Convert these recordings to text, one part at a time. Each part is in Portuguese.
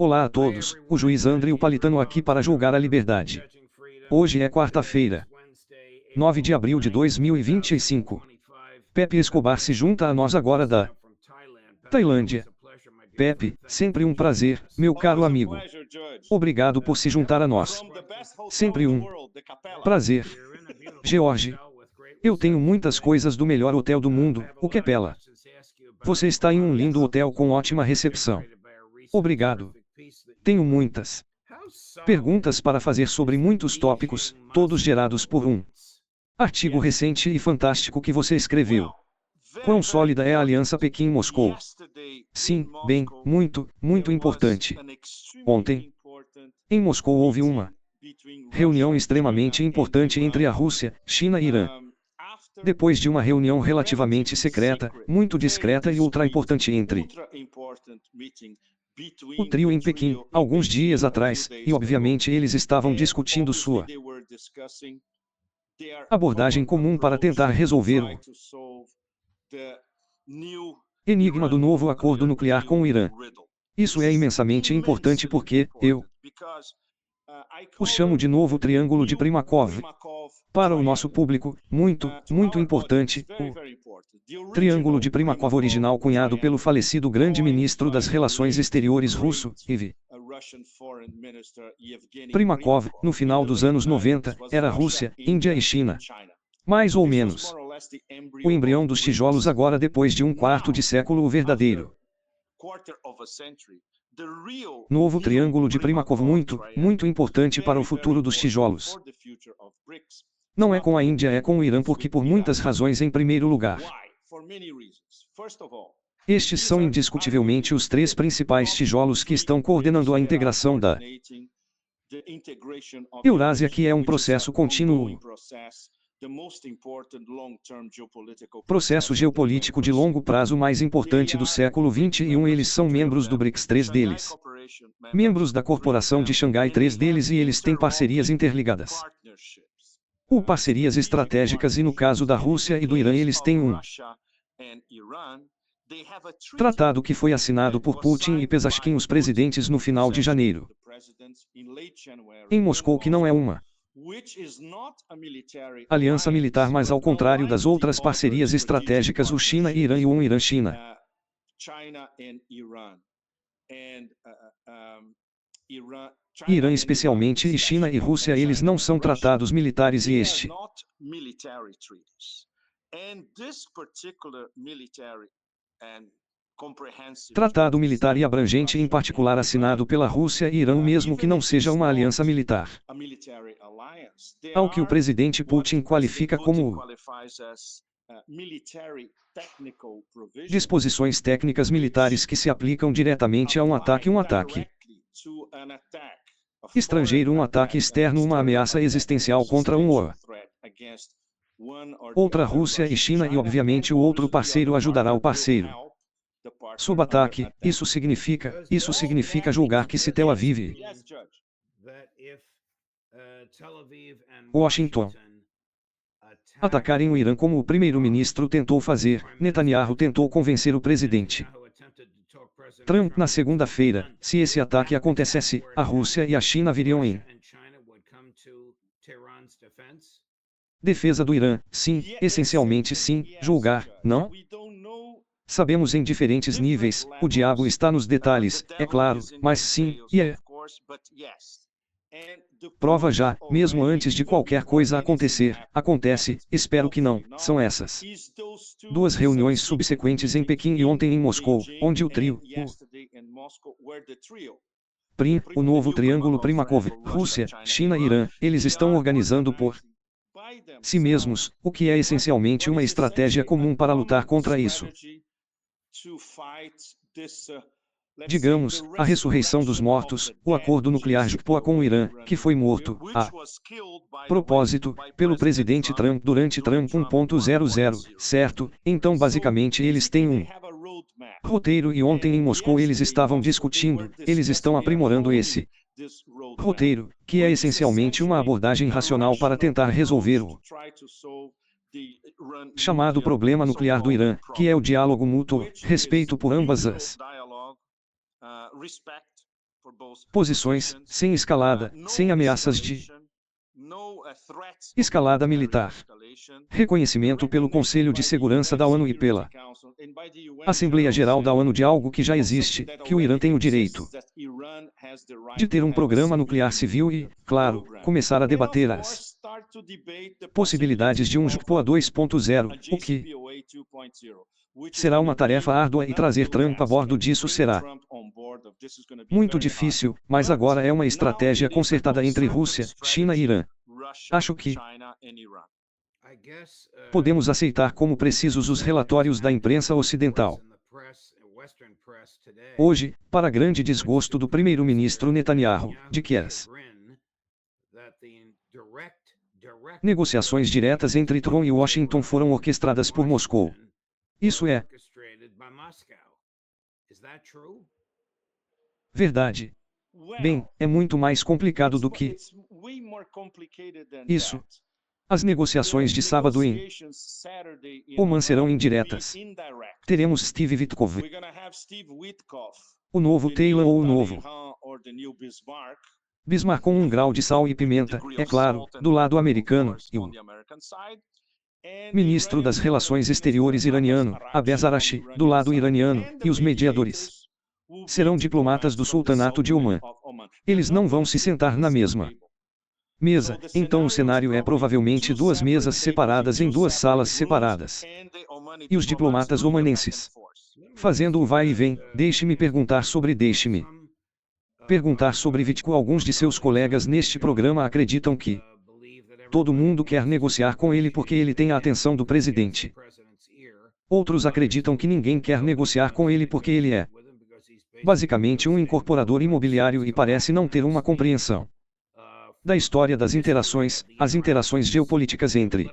Olá a todos, o juiz André Napolitano aqui para julgar a liberdade. Hoje é quarta-feira, 9 de abril de 2025. Pepe Escobar se junta a nós agora da Tailândia. Pepe, sempre um prazer, meu caro amigo. Obrigado por se juntar a nós. Sempre um prazer. George, eu tenho muitas coisas do melhor hotel do mundo, o Capella. Você está em um lindo hotel com ótima recepção. Obrigado. Tenho muitas perguntas para fazer sobre muitos tópicos, todos gerados por um artigo recente e fantástico que você escreveu. Quão sólida é a aliança Pequim-Moscou? Sim, bem, muito importante. Ontem, em Moscou houve uma reunião extremamente importante entre a Rússia, China e Irã. Depois de uma reunião relativamente secreta, muito discreta e ultra importante entre o trio em Pequim, alguns dias atrás, e obviamente eles estavam discutindo sua abordagem comum para tentar resolver o enigma do novo acordo nuclear com o Irã. Isso é imensamente importante porque, eu o chamo de novo Triângulo de Primakov. Para o nosso público, muito importante, o Triângulo de Primakov original cunhado pelo falecido grande ministro das Relações Exteriores russo, Evgeny Primakov, no final dos anos 90, era Rússia, Índia e China. Mais ou menos. O embrião dos tijolos agora depois de um quarto de século o verdadeiro novo Triângulo de Primakov muito importante para o futuro dos tijolos. Não é com a Índia, é com o Irã porque por muitas razões em primeiro lugar. Estes são indiscutivelmente os três principais tijolos que estão coordenando a integração da Eurásia, que é um processo contínuo. Processo geopolítico de longo prazo mais importante do século XXI. Eles são membros do BRICS, 3 deles. Membros da Corporação de Xangai, 3 deles, e eles têm parcerias interligadas. Ou parcerias estratégicas, e no caso da Rússia e do Irã eles têm um tratado que foi assinado por Putin e Pezeshkian, os presidentes, no final de janeiro. Em Moscou, que não é uma aliança militar, mas ao contrário das outras parcerias estratégicas, o China e Irã e o Irã-China. Irã especialmente e China e Rússia, eles não são tratados militares, e este tratado militar e abrangente em particular assinado pela Rússia e Irã, mesmo que não seja uma aliança militar, ao que o presidente Putin qualifica como disposições técnicas militares que se aplicam diretamente a um ataque estrangeiro, um ataque externo, uma ameaça existencial contra um ou outra Rússia e China, e obviamente o outro parceiro ajudará o parceiro sob ataque. Isso significa julgar que se Tel Aviv e Washington atacarem o Irã como o primeiro-ministro tentou fazer, Netanyahu tentou convencer o presidente Trump na segunda-feira, se esse ataque acontecesse, a Rússia e a China viriam em defesa do Irã. Sim, essencialmente sim, julgar, não? Sabemos em diferentes níveis, o diabo está nos detalhes, é claro, mas sim, e é prova já, mesmo antes de qualquer coisa acontecer, acontece, espero que não, são essas duas reuniões subsequentes em Pequim e ontem em Moscou, onde o trio, o novo Triângulo Primakov, Rússia, China e Irã, eles estão organizando por si mesmos, o que é essencialmente uma estratégia comum para lutar contra isso. Digamos, a ressurreição dos mortos, o acordo nuclear JPOA com o Irã, que foi morto, a propósito, pelo presidente Trump durante Trump 1.00, certo? Então basicamente eles têm um roteiro, e ontem em Moscou eles estavam discutindo, eles estão aprimorando esse roteiro, que é essencialmente uma abordagem racional para tentar resolver o chamado problema nuclear do Irã, que é o diálogo mútuo, respeito por ambas as Posições, sem escalada, sem ameaças de escalada militar. Reconhecimento pelo Conselho de Segurança da ONU e pela Assembleia Geral da ONU de algo que já existe, que o Irã tem o direito de ter um programa nuclear civil e, claro, começar a debater as possibilidades de um JCPOA 2.0, o que será uma tarefa árdua e trazer Trump a bordo disso será muito difícil, mas agora é uma estratégia concertada entre Rússia, China e Irã. Acho que podemos aceitar como precisos os relatórios da imprensa ocidental. Hoje, para grande desgosto do primeiro-ministro Netanyahu, de que as negociações diretas entre Trump e Washington foram orquestradas por Moscou. Isso é verdade. Bem, é muito mais complicado do que isso. As negociações de sábado em Oman serão indiretas. Teremos Steve Witkoff, o novo Taylor ou o novo Bismarck com um grau de sal e pimenta, é claro, do lado americano, e o ministro das Relações Exteriores iraniano, Abbas Araghchi, do lado iraniano, e os mediadores serão diplomatas do Sultanato de Oman. Eles não vão se sentar na mesma mesa, então o cenário é provavelmente duas mesas separadas em duas salas separadas. E os diplomatas omanenses fazendo o vai e vem. Deixe-me perguntar sobre Witko. Alguns de seus colegas neste programa acreditam que todo mundo quer negociar com ele porque ele tem a atenção do presidente. Outros acreditam que ninguém quer negociar com ele porque ele é basicamente um incorporador imobiliário e parece não ter uma compreensão da história das interações, as interações geopolíticas entre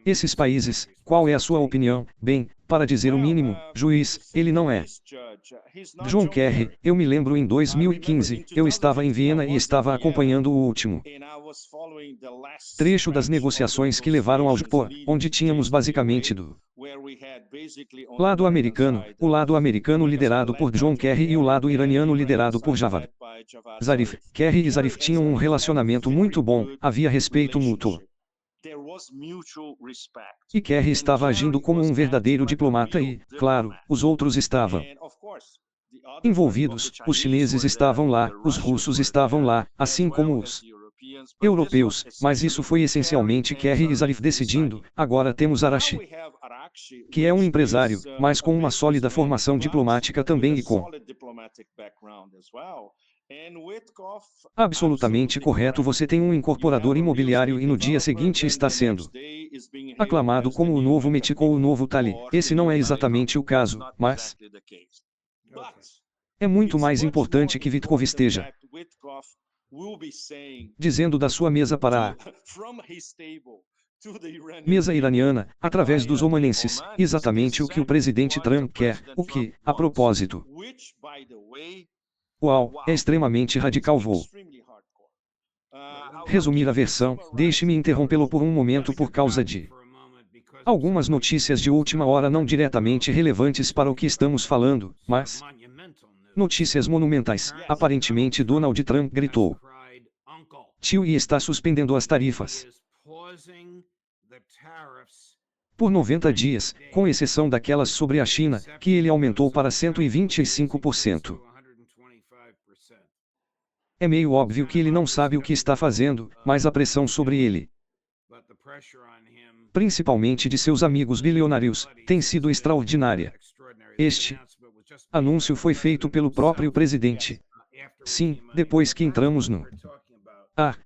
esses países. Qual é a sua opinião? Bem, para dizer o mínimo, juiz, ele não é John Kerry. Eu me lembro em 2015, eu estava em Viena e estava acompanhando o último trecho das negociações que levaram ao JCPOA, onde tínhamos basicamente do lado americano, o lado americano liderado por John Kerry e o lado iraniano liderado por Javad Zarif. Kerry e Zarif tinham um relacionamento muito bom, havia respeito mútuo. E Kerry estava agindo como um verdadeiro diplomata e, claro, os outros estavam envolvidos, os chineses estavam lá, os russos estavam lá, assim como os europeus, mas isso foi essencialmente Kerry e Zarif decidindo. Agora temos Araghchi, que é um empresário, mas com uma sólida formação diplomática também e com absolutamente correto. Você tem um incorporador imobiliário e no dia seguinte está sendo aclamado como o novo Metiko ou o novo Tali. Esse não é exatamente o caso, mas é muito mais importante que Witkoff esteja dizendo da sua mesa para a mesa iraniana, através dos omanenses, exatamente o que o presidente Trump quer, o que, a propósito, uau, é extremamente radical. Vou resumir a versão. Deixe-me interrompê-lo por um momento por causa de algumas notícias de última hora não diretamente relevantes para o que estamos falando, mas notícias monumentais. Aparentemente Donald Trump gritou tio e está suspendendo as tarifas por 90 dias, com exceção daquelas sobre a China, que ele aumentou para 125%. É meio óbvio que ele não sabe o que está fazendo, mas a pressão sobre ele, principalmente de seus amigos bilionários, tem sido extraordinária. Este anúncio foi feito pelo próprio presidente. Sim, depois que entramos no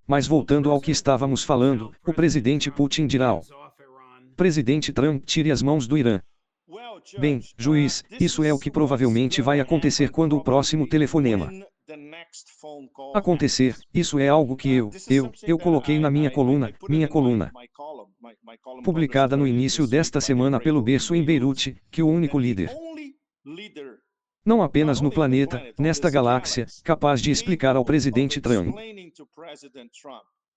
mas voltando ao que estávamos falando, o presidente Putin dirá ao presidente Trump tire as mãos do Irã. Bem, juiz, isso é o que provavelmente vai acontecer quando o próximo telefonema acontecer. Isso é algo que eu coloquei na minha coluna publicada no início desta semana pelo Berço em Beirute, que o único líder, não apenas no planeta, nesta galáxia, capaz de explicar ao presidente Trump,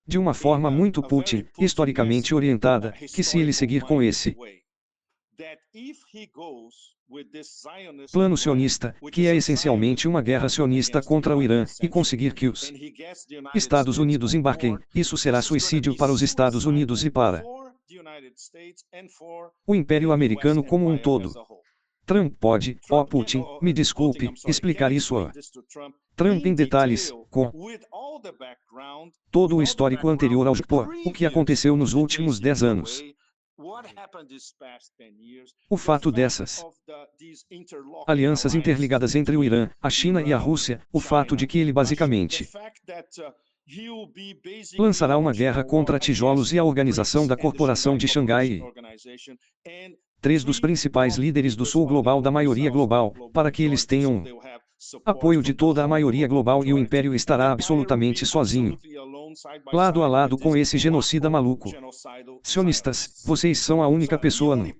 de uma forma muito Putin, historicamente orientada, que se ele seguir com esse Plano sionista, que é essencialmente uma guerra sionista contra o Irã, e conseguir que os Estados Unidos embarquem, isso será suicídio para os Estados Unidos e para o Império Americano como um todo. Trump pode, Putin, me desculpe, explicar isso a Trump em detalhes, com todo o histórico anterior ao o que aconteceu nos últimos 10 anos. O fato dessas alianças interligadas entre o Irã, a China e a Rússia, o fato de que ele basicamente lançará uma guerra contra tijolos e a organização da Corporação de Xangai e 3 dos principais líderes do Sul global da maioria global, para que eles tenham apoio de toda a maioria global e o Império estará absolutamente sozinho, lado a lado com esse genocida maluco. Sionistas, vocês são a única pessoa no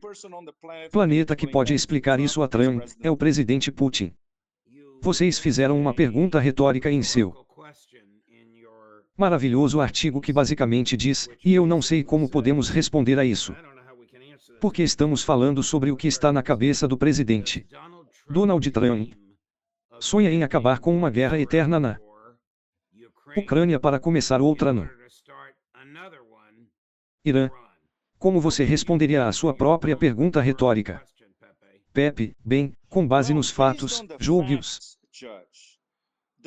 planeta que pode explicar isso a Trump, é o presidente Putin. Vocês fizeram uma pergunta retórica em seu maravilhoso artigo que basicamente diz, e eu não sei como podemos responder a isso. Porque estamos falando sobre o que está na cabeça do presidente Donald Trump. Sonha em acabar com uma guerra eterna na Ucrânia para começar outra no Irã. Como você responderia à sua própria pergunta retórica? Pepe, bem, com base nos fatos, julgue-os.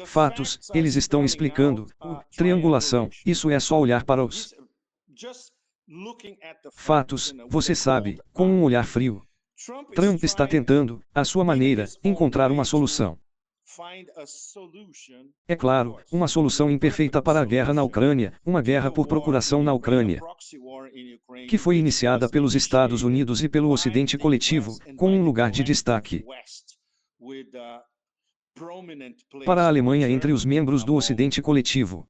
Fatos, eles estão explicando, triangulação, isso é só olhar para os fatos, você sabe, com um olhar frio. Trump está tentando, à sua maneira, encontrar uma solução. É claro, uma solução imperfeita para a guerra na Ucrânia, uma guerra por procuração na Ucrânia, que foi iniciada pelos Estados Unidos e pelo Ocidente coletivo, com um lugar de destaque para a Alemanha entre os membros do Ocidente coletivo,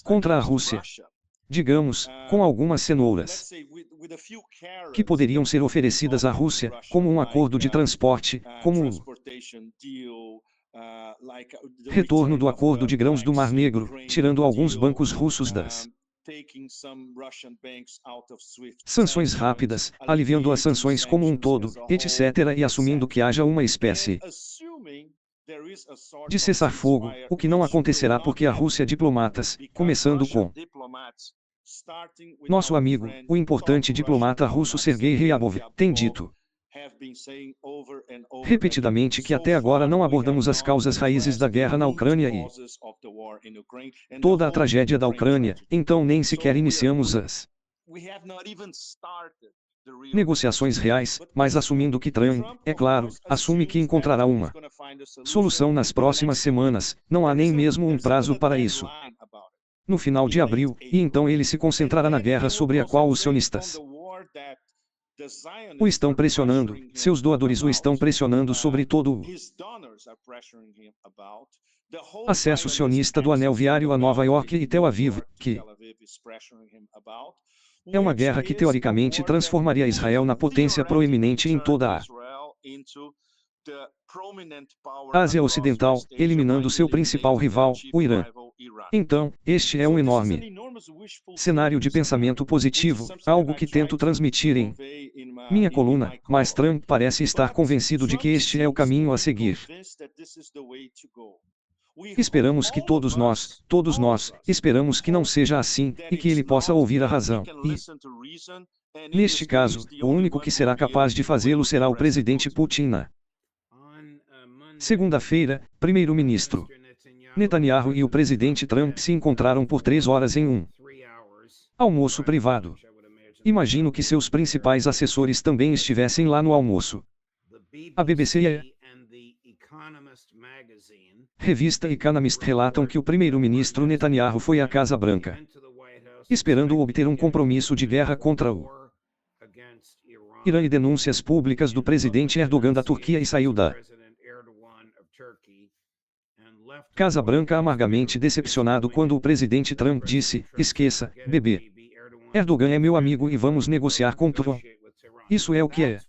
contra a Rússia. Digamos, com algumas cenouras que poderiam ser oferecidas à Rússia, como um acordo de transporte, como o retorno do acordo de grãos do Mar Negro, tirando alguns bancos russos das sanções rápidas, aliviando as sanções como um todo, etc. e assumindo que haja uma espécie de cessar-fogo, o que não acontecerá porque a Rússia diplomatas, começando com nosso amigo, o importante diplomata russo Sergei Ryabkov, tem dito repetidamente que até agora não abordamos as causas raízes da guerra na Ucrânia e toda a tragédia da Ucrânia, então nem sequer iniciamos as negociações reais, mas assumindo que Trump, é claro, assume que encontrará uma solução nas próximas semanas, não há nem mesmo um prazo para isso. No final de abril, e então ele se concentrará na guerra sobre a qual os sionistas o estão pressionando, seus doadores o estão pressionando sobre todo o acesso sionista do anel viário a Nova York e Tel Aviv, que é uma guerra que teoricamente transformaria Israel na potência proeminente em toda a Ásia Ocidental, eliminando seu principal rival, o Irã. Então, este é um enorme cenário de pensamento positivo, algo que tento transmitir em minha coluna, mas Trump parece estar convencido de que este é o caminho a seguir. Esperamos que todos nós, esperamos que não seja assim, e que ele possa ouvir a razão. E, neste caso, o único que será capaz de fazê-lo será o presidente Putin na segunda-feira, primeiro-ministro Netanyahu e o presidente Trump se encontraram por 3 horas em um almoço privado. Imagino que seus principais assessores também estivessem lá no almoço. A BBC e a revista Economist relatam que o primeiro-ministro Netanyahu foi à Casa Branca, esperando obter um compromisso de guerra contra o Irã e denúncias públicas do presidente Erdogan da Turquia e saiu da Casa Branca amargamente decepcionado quando o presidente Trump disse, esqueça, bebê. Erdogan é meu amigo e vamos negociar com Trump. Isso é o que é.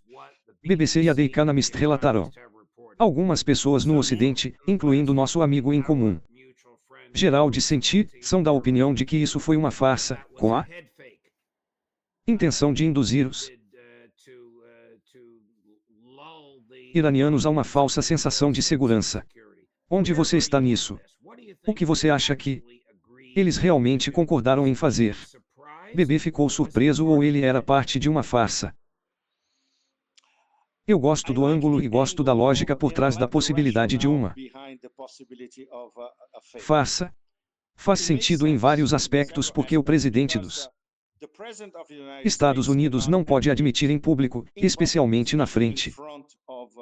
BBC e a The Economist relataram. Algumas pessoas no Ocidente, incluindo nosso amigo em comum, Gerald Senti, são da opinião de que isso foi uma farsa, com a intenção de induzir os iranianos a uma falsa sensação de segurança. Onde você está nisso? O que você acha que eles realmente concordaram em fazer? Bebê ficou surpreso ou ele era parte de uma farsa? Eu gosto do ângulo e gosto da lógica por trás da possibilidade de uma farsa. Faz sentido em vários aspectos porque o presidente dos Estados Unidos não pode admitir em público, especialmente na frente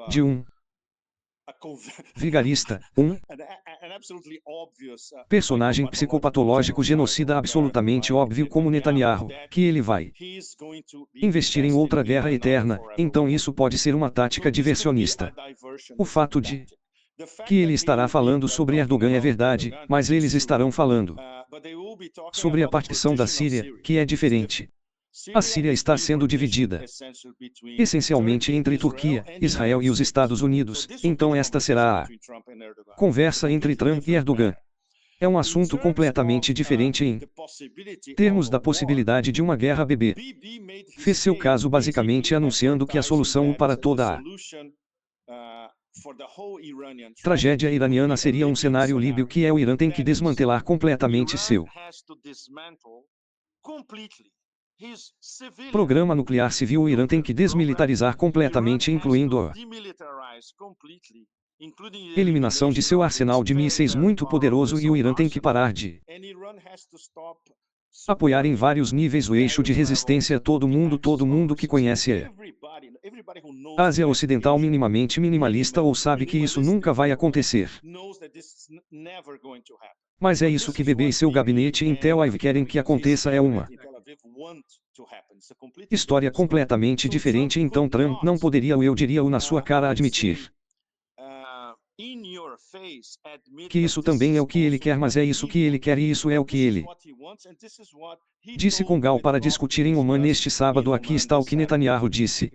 de um vigarista, um personagem psicopatológico genocida absolutamente óbvio como Netanyahu, que ele vai investir em outra guerra eterna, então isso pode ser uma tática diversionista. O fato de que ele estará falando sobre Erdogan é verdade, mas eles estarão falando sobre a partição da Síria, que é diferente. A Síria está sendo dividida essencialmente entre Turquia, Israel e os Estados Unidos, então esta será a conversa entre Trump e Erdogan. É um assunto completamente diferente em termos da possibilidade de uma guerra bebê. Fez seu caso basicamente anunciando que a solução para toda a tragédia iraniana seria um cenário líbio que o Irã tem que desmantelar completamente seu programa nuclear civil. O Irã tem que desmilitarizar completamente, incluindo a eliminação de seu arsenal de mísseis muito poderoso, e o Irã tem que parar de apoiar em vários níveis o eixo de resistência. Todo mundo que conhece a Ásia Ocidental minimamente minimalista ou sabe que isso nunca vai acontecer. Mas é isso que Bebê e seu gabinete em Tel Aviv querem que aconteça. É uma história completamente diferente, então Trump não poderia, ou eu diria-o na sua cara, admitir que isso também é o que ele quer, mas é isso que ele quer e isso é o que ele disse com Gal para discutir em Oman neste sábado. Aqui está o que Netanyahu disse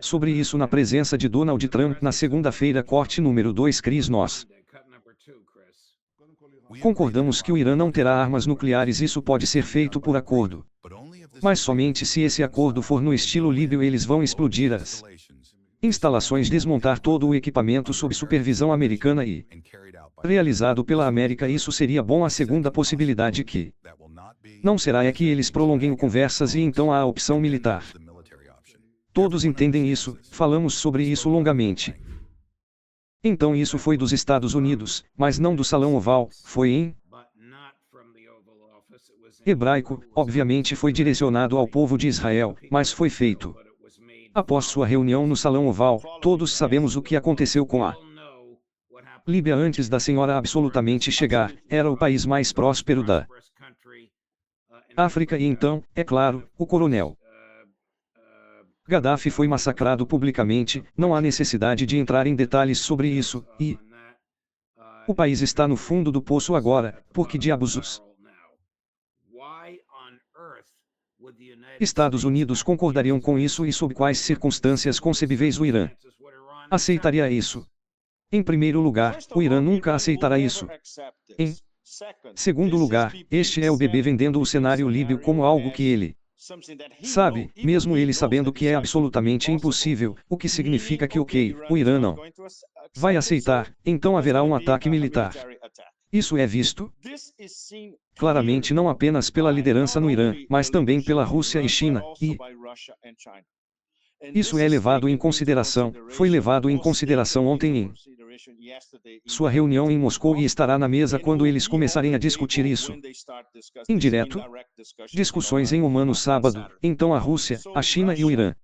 sobre isso na presença de Donald Trump na segunda-feira. Corte número 2. Cris, nós concordamos que o Irã não terá armas nucleares. Isso pode ser feito por acordo, mas somente se esse acordo for no estilo líbio. Eles vão explodir as instalações, desmontar todo o equipamento sob supervisão americana e realizado pela América. Isso seria bom. A segunda possibilidade que não será é que eles prolonguem conversas e então há a opção militar. Todos entendem isso, falamos sobre isso longamente. Então isso foi dos Estados Unidos, mas não do Salão Oval, foi em hebraico, obviamente foi direcionado ao povo de Israel, mas foi feito após sua reunião no Salão Oval. Todos sabemos o que aconteceu com a Líbia antes da senhora absolutamente chegar. Era o país mais próspero da África e então, é claro, o coronel Gaddafi foi massacrado publicamente. Não há necessidade de entrar em detalhes sobre isso, e o país está no fundo do poço agora. Por que diabos os Estados Unidos concordariam com isso e sob quais circunstâncias concebíveis o Irã aceitaria isso? Em primeiro lugar, o Irã nunca aceitará isso. Em segundo lugar, este é o bebê vendendo o cenário líbio como algo que ele sabe, mesmo ele sabendo que é absolutamente impossível, o que significa que o Irã não vai aceitar, então haverá um ataque militar. Isso é visto claramente não apenas pela liderança no Irã, mas também pela Rússia e China, e isso é levado em consideração, foi levado em consideração ontem em sua reunião em Moscou e estará na mesa quando eles começarem a discutir isso. Indireto, discussões em Oman no sábado. Então a Rússia, a China e o Irã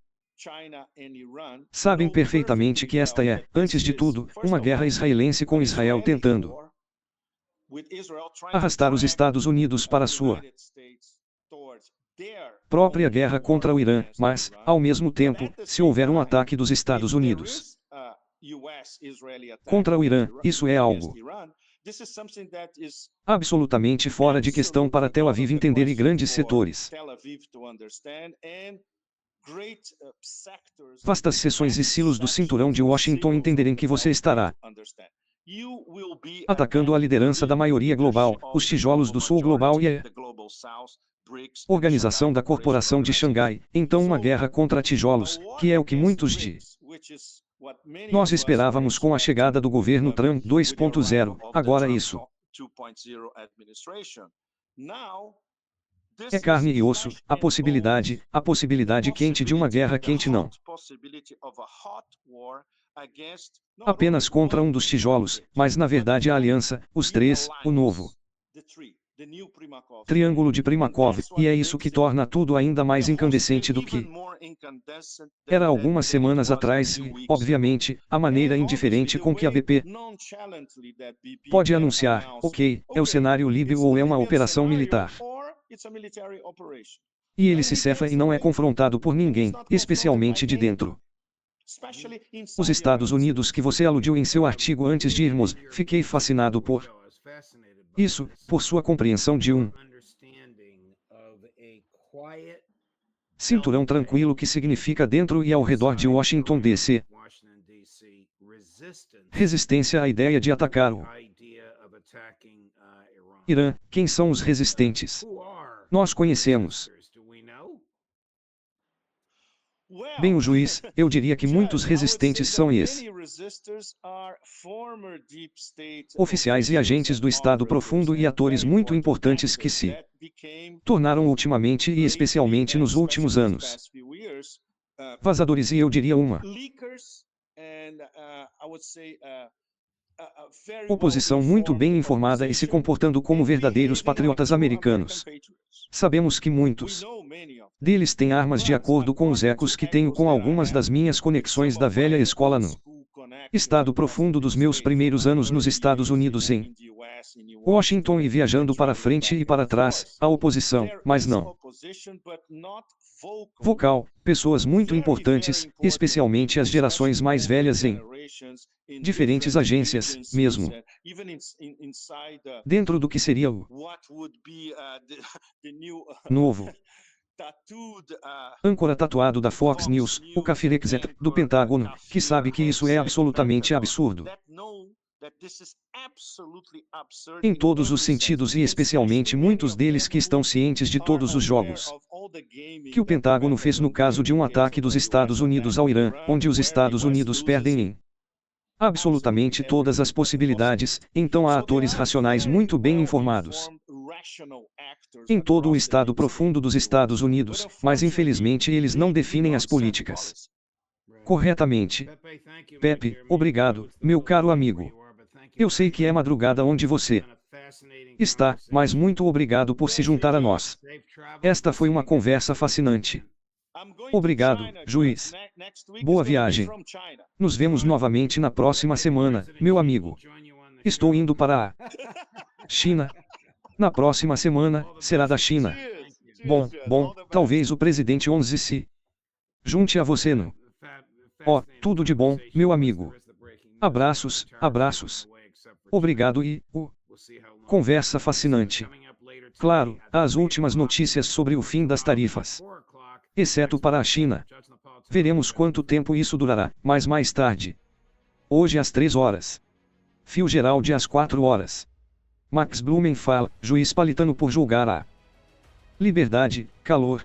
sabem perfeitamente que esta é, antes de tudo, uma guerra israelense com Israel tentando arrastar os Estados Unidos para sua própria guerra contra o Irã, mas, ao mesmo tempo, se houver um ataque dos Estados Unidos contra o Irã, isso é algo absolutamente fora de questão para Tel Aviv entender e grandes setores, vastas seções e silos do cinturão de Washington entenderem que você estará atacando a liderança da maioria global, os tijolos do sul global e a organização da Corporação de Xangai. Então uma guerra contra tijolos, que é o que muitos de Nós esperávamos com a chegada do governo Trump 2.0, agora isso é carne e osso, a possibilidade quente de uma guerra quente não. Apenas contra um dos tijolos, mas na verdade a aliança, os três, o novo Triângulo de Primakov, e é isso que torna tudo ainda mais incandescente do que era algumas semanas atrás e, obviamente, a maneira indiferente com que a BP pode anunciar, ok, é o cenário líbio ou é uma operação militar. E ele se cefa e não é confrontado por ninguém, especialmente de dentro. Os Estados Unidos que você aludiu em seu artigo antes de irmos, fiquei fascinado por isso, por sua compreensão de um cinturão tranquilo que significa dentro e ao redor de Washington DC. Resistência à ideia de atacar o Irã. Quem são os resistentes? Nós conhecemos. Bem, o juiz, eu diria que muitos resistentes são oficiais e agentes do Estado profundo e atores muito importantes que se tornaram ultimamente e especialmente nos últimos anos vazadores e eu diria uma oposição muito bem informada e se comportando como verdadeiros patriotas americanos. Sabemos que muitos deles têm armas de acordo com os ecos que tenho com algumas das minhas conexões da velha escola no estado profundo dos meus primeiros anos nos Estados Unidos em Washington e viajando para frente e para trás, a oposição, mas não vocal, pessoas muito importantes, especialmente as gerações mais velhas em diferentes agências, mesmo dentro do que seria o novo âncora tatuado da Fox News, o Cafirexet, do Pentágono, que sabe que isso é absolutamente absurdo. Em todos os sentidos e especialmente muitos deles que estão cientes de todos os jogos que o Pentágono fez no caso de um ataque dos Estados Unidos ao Irã, onde os Estados Unidos perdem em absolutamente todas as possibilidades, então há atores racionais muito bem informados em todo o estado profundo dos Estados Unidos, mas infelizmente eles não definem as políticas corretamente. Pepe, obrigado, meu caro amigo. Eu sei que é madrugada onde você está, mas muito obrigado por se juntar a nós. Esta foi uma conversa fascinante. Obrigado, juiz. Boa viagem. Nos vemos novamente na próxima semana, meu amigo. Estou indo para a China. Na próxima semana, será da China. Bom, talvez o presidente 11 se junte a você no... Oh, tudo de bom, meu amigo. Abraços. Obrigado e... conversa fascinante. Claro, as últimas notícias sobre o fim das tarifas. Exceto para a China. Veremos quanto tempo isso durará, mas mais tarde. Hoje às 3 horas. Fio Geraldi às 4 horas. Max Blumenthal, juiz paulistano por julgar a liberdade, calor.